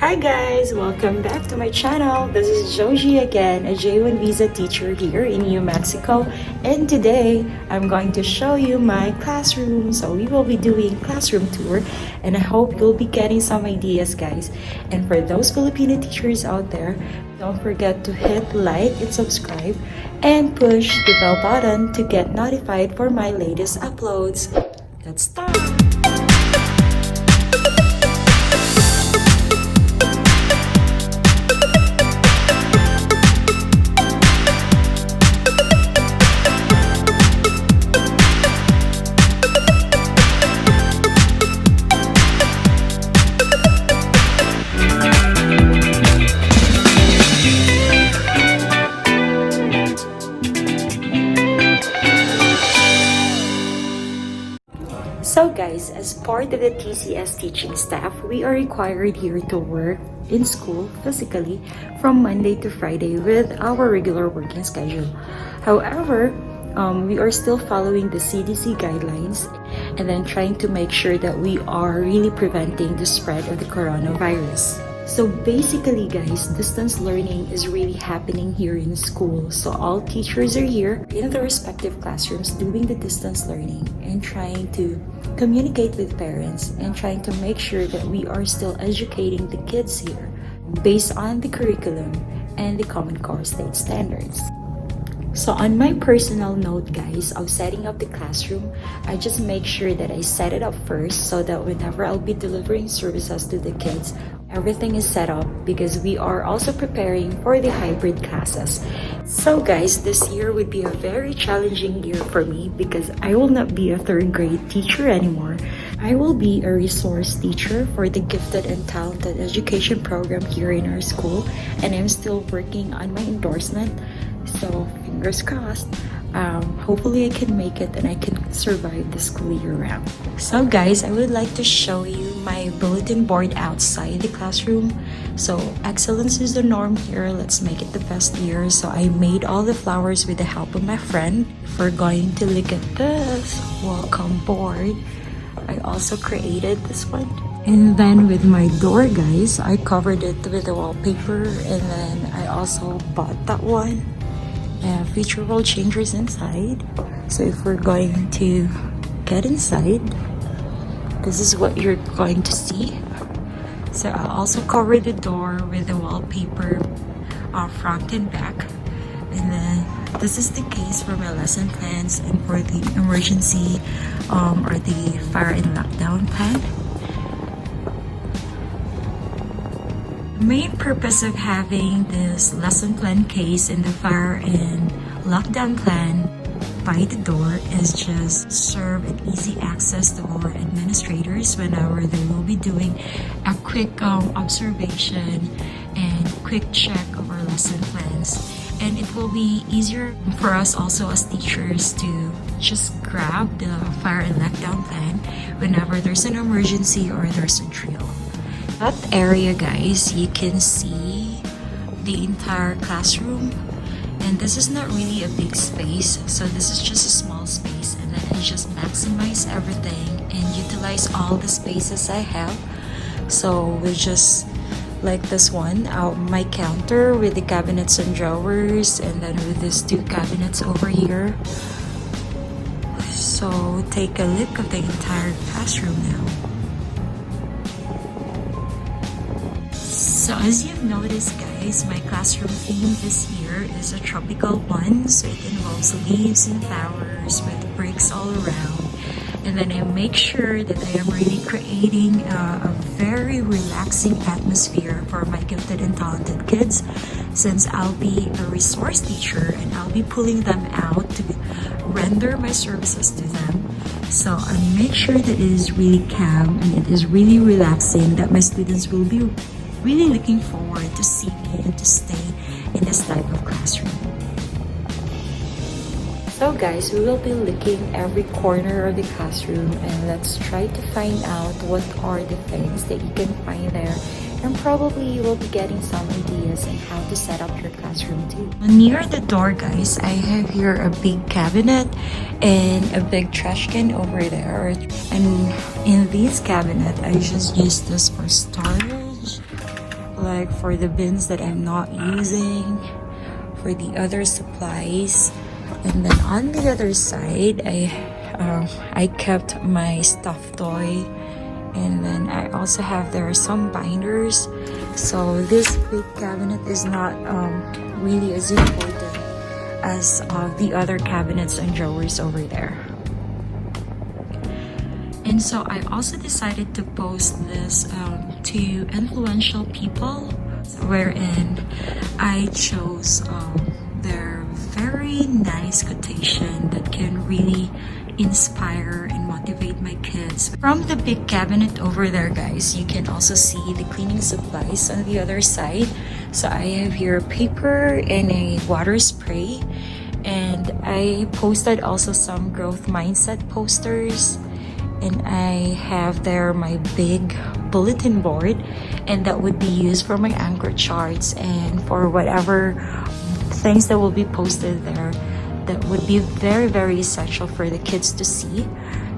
Hi guys! Welcome back to my channel. This is Joji again, a J1 visa teacher here in New Mexico. And today, I'm going to show you my classroom. So we will be doing classroom tour and I hope you'll be getting some ideas guys. And for those Filipino teachers out there, don't forget to hit like and subscribe and push the bell button to get notified for my latest uploads. Let's start! So guys, as part of the TCS teaching staff, we are required here to work in school physically from Monday to Friday with our regular working schedule. However, we are still following the CDC guidelines and then trying to make sure that we are really preventing the spread of the coronavirus. So basically guys, distance learning is really happening here in school. So all teachers are here in their respective classrooms doing the distance learning and trying to communicate with parents and trying to make sure that we are still educating the kids here based on the curriculum and the Common Core state standards. So on my personal note guys of setting up the classroom, I just make sure that I set it up first so that whenever I'll be delivering services to the kids, everything is set up because we are also preparing for the hybrid classes. So guys, this year would be a very challenging year for me because I will not be a third grade teacher anymore. I will be a resource teacher for the gifted and talented education program here in our school, and I'm still working on my endorsement. So fingers crossed, hopefully I can make it and I can survive the school year round. So guys, I would like to show you my bulletin board outside the classroom. So excellence is the norm here, let's make it the best year. So I made all the flowers with the help of my friend. If we're going to look at this welcome board, I also created this one. And then with my door guys, I covered it with the wallpaper, and then I also bought that one. Feature world changers inside. So if we're going to get inside, this is what you're going to see. So I also cover the door with the wallpaper front and back, and then this is the case for my lesson plans and for the emergency or the fire and lockdown plan. The main purpose of having this lesson plan case and the fire and lockdown plan by the door is just serve an easy access to our administrators whenever they will be doing a quick observation and quick check of our lesson plans. And it will be easier for us also as teachers to just grab the fire and lockdown plan whenever there's an emergency or there's a drill. That area guys, you can see the entire classroom, and this is not really a big space, so this is just a small space, and then I just maximize everything and utilize all the spaces I have. So we just like this one, my counter with the cabinets and drawers, and then with these two cabinets over here. So take a look at the entire classroom now. So as you've noticed guys, my classroom theme this year is a tropical one. So it involves leaves and flowers with bricks all around. And then I make sure that I am really creating a very relaxing atmosphere for my gifted and talented kids, since I'll be a resource teacher and I'll be pulling them out to render my services to them. So I make sure that it is really calm and it is really relaxing, that my students will be really looking forward to see me and to stay in this type of classroom. So guys, we will be looking every corner of the classroom and let's try to find out what are the things that you can find there, and probably you will be getting some ideas on how to set up your classroom too. Near the door guys, I have here a big cabinet and a big trash can over there, and in this cabinet I just use this for storage. like for the bins that I'm not using, for the other supplies. And then on the other side, I kept my stuffed toy, and then I also have there some binders. So this big cabinet is not really as important as the other cabinets and drawers over there. And so I also decided to post this to influential people, wherein I chose their very nice quotation that can really inspire and motivate my kids. From the big cabinet over there, guys, you can also see the cleaning supplies on the other side. So I have here paper and a water spray, and I posted also some growth mindset posters, and I have there my big bulletin board, and that would be used for my anchor charts and for whatever things that will be posted there that would be very, very essential for the kids to see.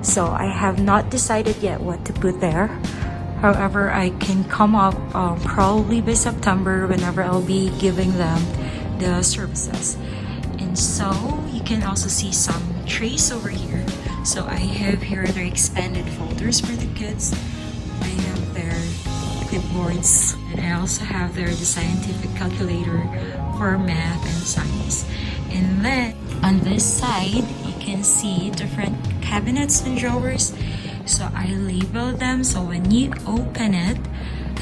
So I have not decided yet what to put there. However, I can come up probably by September, whenever I'll be giving them the services. And so you can also see some trays over here. So I have here their expanded folders for the kids. I have their clipboards, and I also have there the scientific calculator for math and science. And then on this side, you can see different cabinets and drawers. So I labeled them, so when you open it,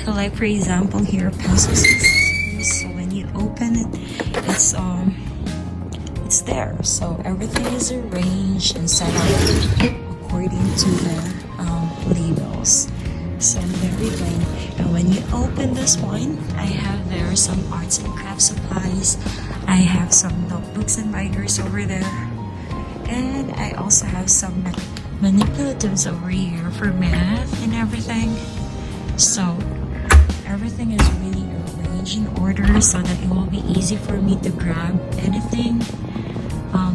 so like for example here, pencils and scissors. So when you open it, it's there. So everything is arranged and set up according to the labels. So very good. And when you open this one, I have there some arts and crafts supplies. I have some notebooks and binders over there. And I also have some manipulatives over here for math and everything. So everything is really arranged in order so that it will be easy for me to grab anything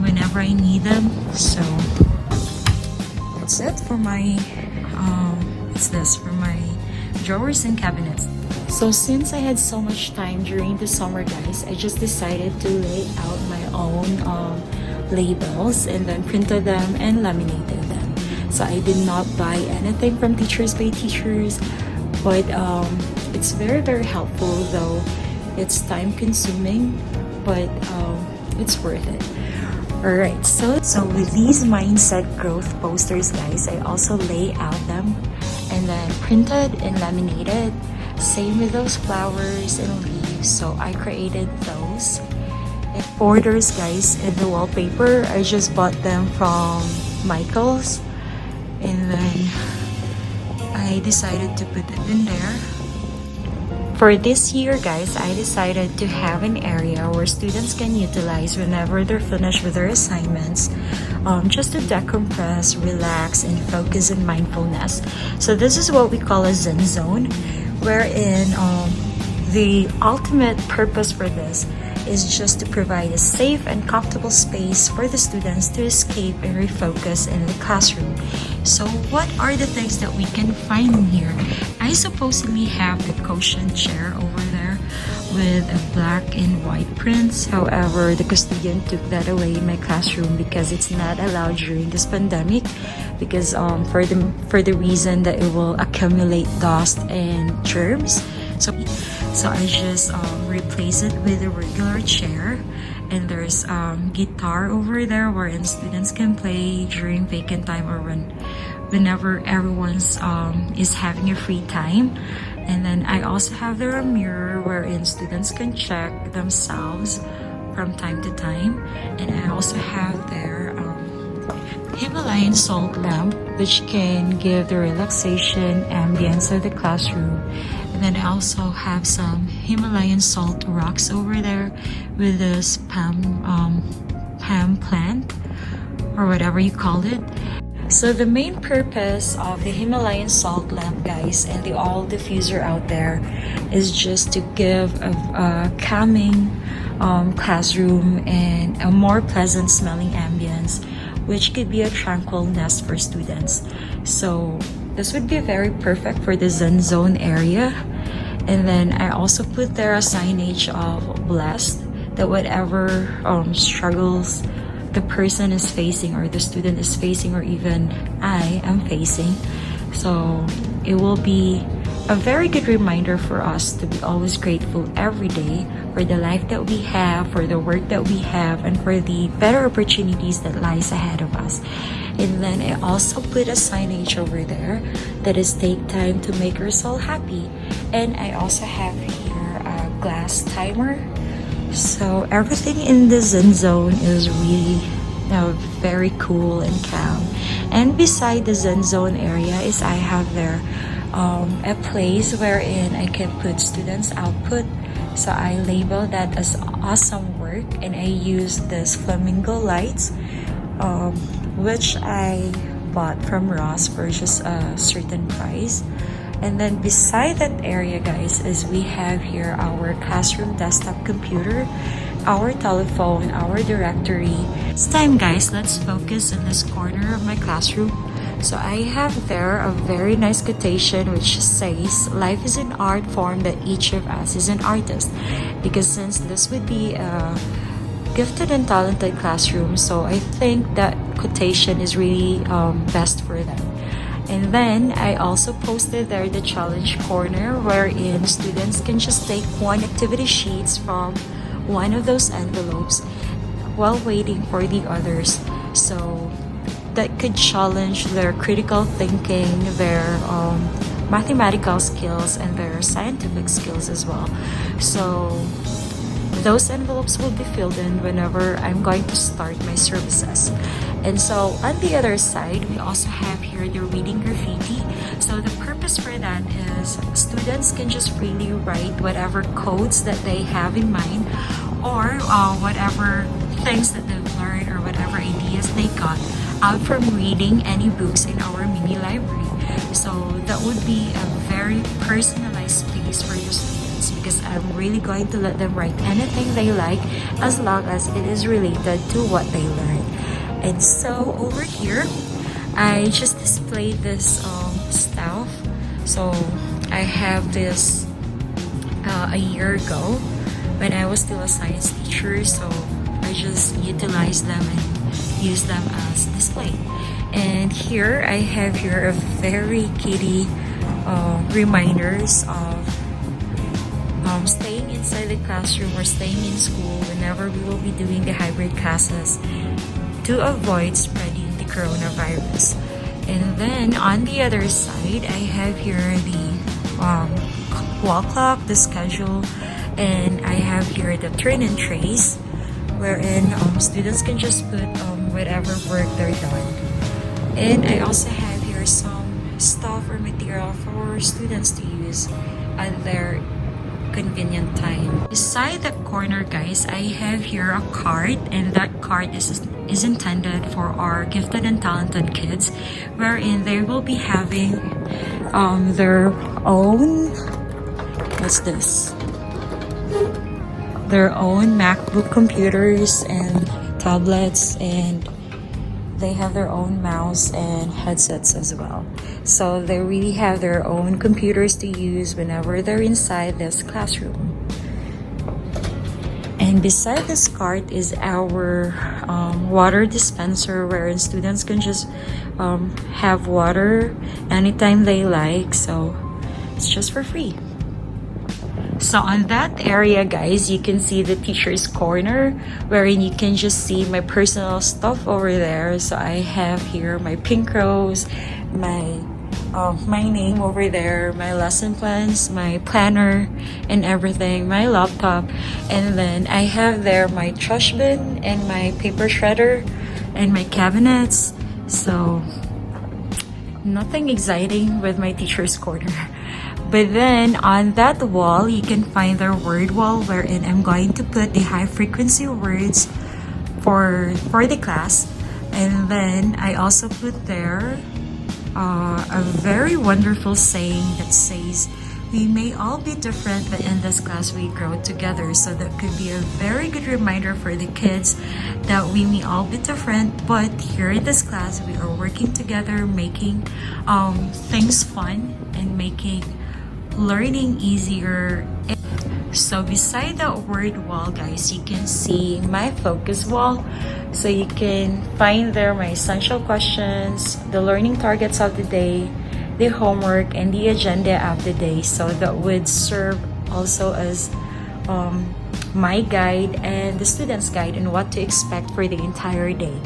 whenever I need them. So that's it for my for my drawers and cabinets. So since I had so much time during the summer, guys, I just decided to lay out my own labels, and then printed them and laminated them. So I did not buy anything from Teachers by Teachers, but it's very, very helpful, though it's time consuming, but it's worth it. Alright, so with these mindset growth posters, guys, I also lay out them and then printed and laminated. Same with those flowers and leaves, so I created those. And borders, guys, and the wallpaper, I just bought them from Michaels, and then I decided to put it in there. For this year, guys, I decided to have an area where students can utilize whenever they're finished with their assignments, just to decompress, relax, and focus on mindfulness. So this is what we call a Zen zone, wherein the ultimate purpose for this is just to provide a safe and comfortable space for the students to escape and refocus in the classroom. So what are the things that we can find in here? I supposedly have the cushion chair over there with a black and white prints. However, the custodian took that away in my classroom because it's not allowed during this pandemic, because for the reason that it will accumulate dust and germs. So I just replace it with a regular chair, and there's guitar over there wherein students can play during vacant time or whenever everyone's is having a free time. And then I also have there a mirror wherein students can check themselves from time to time. And I also have there Himalayan salt lamp, which can give the relaxation ambience of the classroom. And then I also have some Himalayan salt rocks over there with this palm plant, or whatever you call it. So the main purpose of the Himalayan salt lamp, guys, and the oil diffuser out there is just to give a calming classroom and a more pleasant smelling ambience, which could be a tranquil nest for students. So this would be very perfect for the Zen Zone area. And then I also put there a signage of blessed, that whatever struggles the person is facing or the student is facing or even I am facing, so it will be a very good reminder for us to be always grateful every day for the life that we have, for the work that we have, and for the better opportunities that lies ahead of us. And then I also put a signage over there that is take time to make yourself happy. And I also have here a glass timer. So everything in the Zen Zone is really very cool and calm. And beside the Zen Zone area is I have there a place wherein I can put students' output. So I label that as awesome work, and I use this flamingo lights, which I bought from Ross for just a certain price. And then beside that area, guys, is we have here our classroom desktop computer, our telephone, our directory. This time, guys, let's focus on this corner of my classroom. So I have there a very nice quotation which says, life is an art form that each of us is an artist. Because since this would be a gifted and talented classroom, so I think that quotation is really best for them. And then I also posted there the challenge corner wherein students can just take one activity sheets from one of those envelopes while waiting for the others. So that could challenge their critical thinking, their mathematical skills, and their scientific skills as well. So those envelopes will be filled in whenever I'm going to start my services. And so on the other side, we also have here the reading graffiti. So the purpose for that is students can just freely write whatever codes that they have in mind, or whatever things that they've learned or whatever ideas they got out from reading any books in our mini library. So that would be a very personalized space for your students, because I'm really going to let them write anything they like as long as it is related to what they learned. And so over here, I just displayed this stuff. So I have this a year ago when I was still a science teacher. So I just utilized them and use them as display. And here I have here a very kitty reminders of staying inside the classroom or staying in school whenever we will be doing the hybrid classes to avoid spreading the coronavirus. And then on the other side, I have here the wall clock, the schedule, and I have here the turn and trace, wherein students can just put whatever work they're done. And I also have here some stuff or material for students to use at their convenient time. Beside the corner, guys, I have here a card, and that card is intended for our gifted and talented kids, wherein they will be having their own, what's this? Their own MacBook computers and tablets, and they have their own mouse and headsets as well. So they really have their own computers to use whenever they're inside this classroom. And beside this cart is our water dispenser, wherein students can just have water anytime they like. So it's just for free. So on that area, guys, you can see the teacher's corner, wherein you can just see my personal stuff over there. So I have here my pink rose, my name over there, my lesson plans, my planner and everything, my laptop, and then I have there my trash bin and my paper shredder and my cabinets. So nothing exciting with my teacher's corner. But then on that wall, you can find the word wall, wherein I'm going to put the high frequency words for the class. And then I also put there a very wonderful saying that says, we may all be different, but in this class we grow together. So that could be a very good reminder for the kids that we may all be different, but here in this class we are working together, making things fun and making learning easier. So beside the word wall, guys, you can see my focus wall. So you can find there my essential questions, the learning targets of the day, the homework, and the agenda of the day. So that would serve also as my guide and the student's guide and what to expect for the entire day.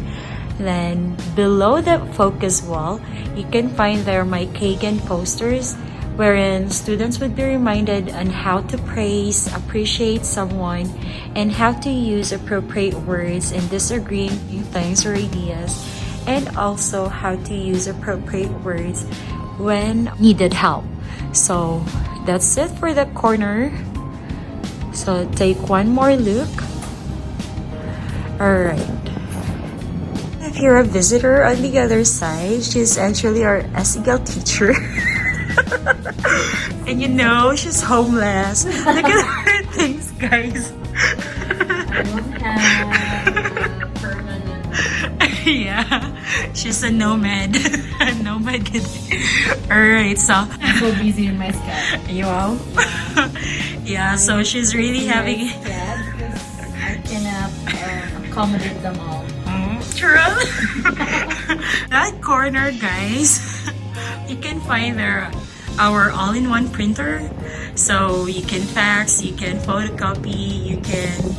Then below the focus wall, you can find there my Kagan posters, wherein students would be reminded on how to praise, appreciate someone, and how to use appropriate words in disagreeing things or ideas, and also how to use appropriate words when needed help. So that's it for the corner. So take one more look. Alright. If you're a visitor on the other side, she's actually our SEL teacher. And you know, she's homeless. Look at her things, guys. I don't have permanent. Yeah, she's a nomad. A nomad kid. Alright, so I'm so busy in my schedule. you know? Yeah, so she's really having I cannot accommodate them all. true. That corner, guys, you can find there our all-in-one printer. So you can fax, you can photocopy, you can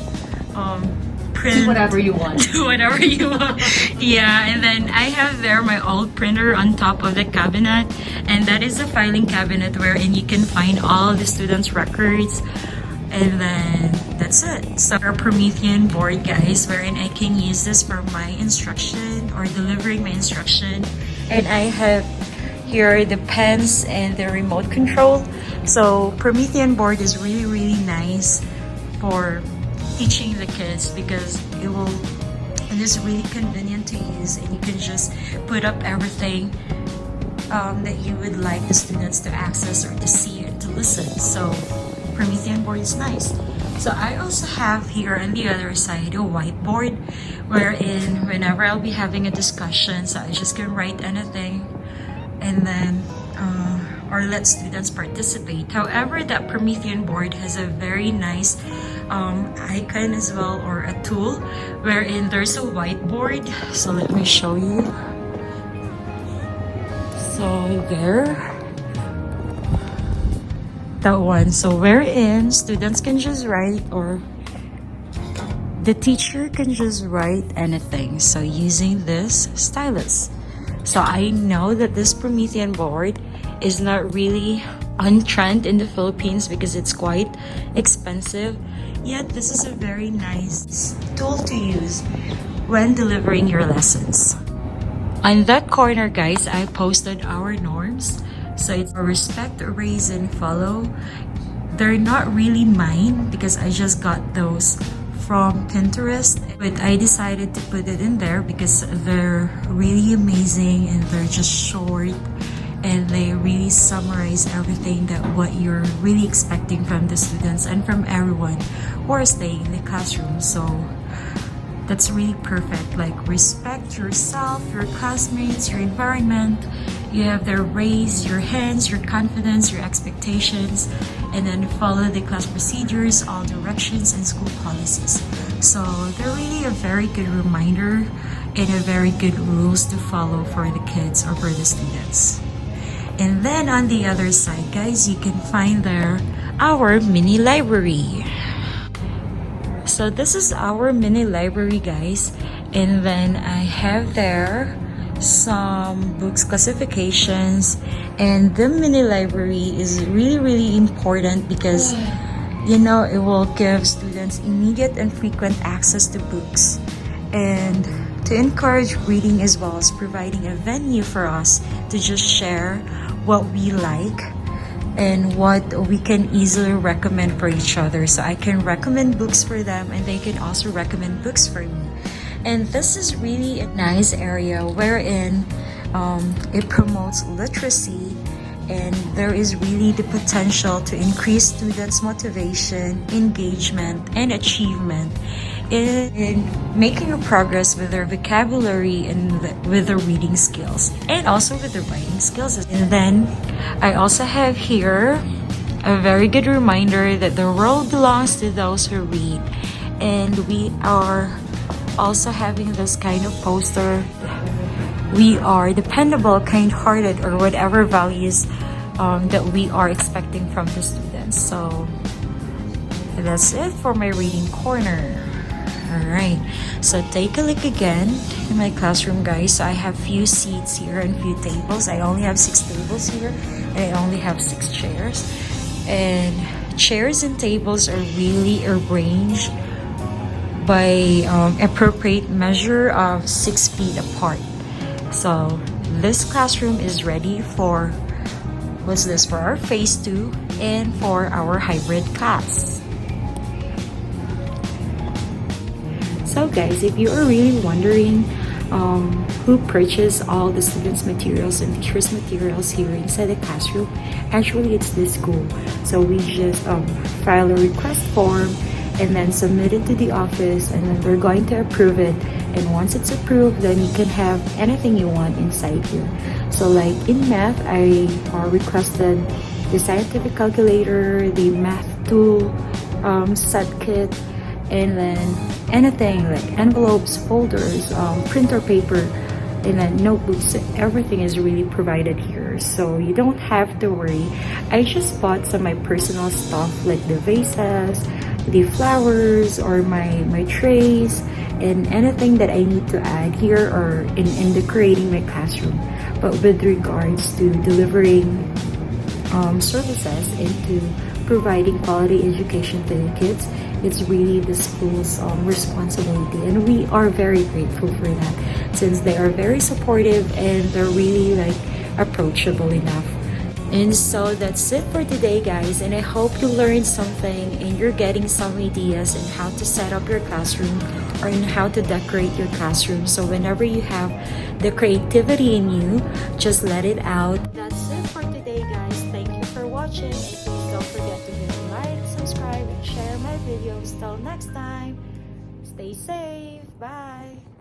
print. Do whatever you want. Do whatever you want. Yeah, and then I have there my old printer on top of the cabinet, and that is a filing cabinet wherein you can find all the students' records. And then that's it. So our Promethean board, guys, wherein I can use this for my instruction or delivering my instruction. And I have here the pens and the remote control. So Promethean board is really, really nice for teaching the kids because it is really convenient to use, and you can just put up everything that you would like the students to access or to see and to listen. So Promethean board is nice. So I also have here on the other side a whiteboard wherein whenever I'll be having a discussion, so I just can write anything and then or let students participate. However, that Promethean board has a very nice icon as well, or a tool wherein there's a whiteboard. So let me show you. So there, that one. So wherein students can just write, or the teacher can just write anything. So using this stylus. So I know that this Promethean board is not really on trend in the Philippines because it's quite expensive. Yet this is a very nice tool to use when delivering your lessons. On that corner, guys, I posted our norms. So it's respect, raise, and follow. They're not really mine because I just got those from Pinterest, but I decided to put it in there because they're really amazing and they're just short and they really summarize everything that what you're really expecting from the students and from everyone who are staying in the classroom. So that's really perfect. Like, respect yourself, your classmates, your environment. You have the raise your hands, your confidence, your expectations, and then follow the class procedures, all directions, and school policies. So they're really a very good reminder and a very good rules to follow for the kids or for the students. And then on the other side, guys, you can find there our mini library. So this is our mini library, guys, and then I have there some books classifications, and the mini library is really important because you know it will give students immediate and frequent access to books, and to encourage reading, as well as providing a venue for us to just share what we like and what we can easily recommend for each other. So I can recommend books for them and they can also recommend books for me. And this is really a nice area wherein it promotes literacy, and there is really the potential to increase students' motivation, engagement, and achievement in making a progress with their vocabulary and with their reading skills, and also with their writing skills. And then I also have here a very good reminder that the world belongs to those who read. And we are also having this kind of poster. We are dependable, kind-hearted, or whatever values that we are expecting from the students. So that's it for my reading corner. Alright, so take a look again in my classroom, guys. So I have few seats here and few tables. I only have 6 tables here and I only have 6 chairs. And chairs and tables are really arranged by appropriate measure of 6 feet apart. So this classroom is ready for, what's this, for our phase 2 and for our hybrid class. So guys, if you are really wondering who purchased all the students' materials and teachers' materials here inside the classroom, actually it's this school. So we just file a request form and then submit it to the office, and then they're going to approve it. And once it's approved, then you can have anything you want inside here. So like in math, I requested the scientific calculator, the math tool set kit, and then anything like envelopes, folders, printer paper, and then notebooks. Everything is really provided here, so you don't have to worry. I just bought some of my personal stuff like the vases, the flowers, or my trays, and anything that I need to add here or in decorating my classroom. But with regards to delivering services into providing quality education to the kids, it's really the school's responsibility, and we are very grateful for that, since they are very supportive and they're really like approachable enough. And so that's it for today, guys, and I hope you learned something and you're getting some ideas on how to set up your classroom or in how to decorate your classroom. So whenever you have the creativity in you, just let it out. That's it for today, guys. Thank you for watching, and please don't forget to hit like, subscribe, and share my videos. Till next time, stay safe. Bye.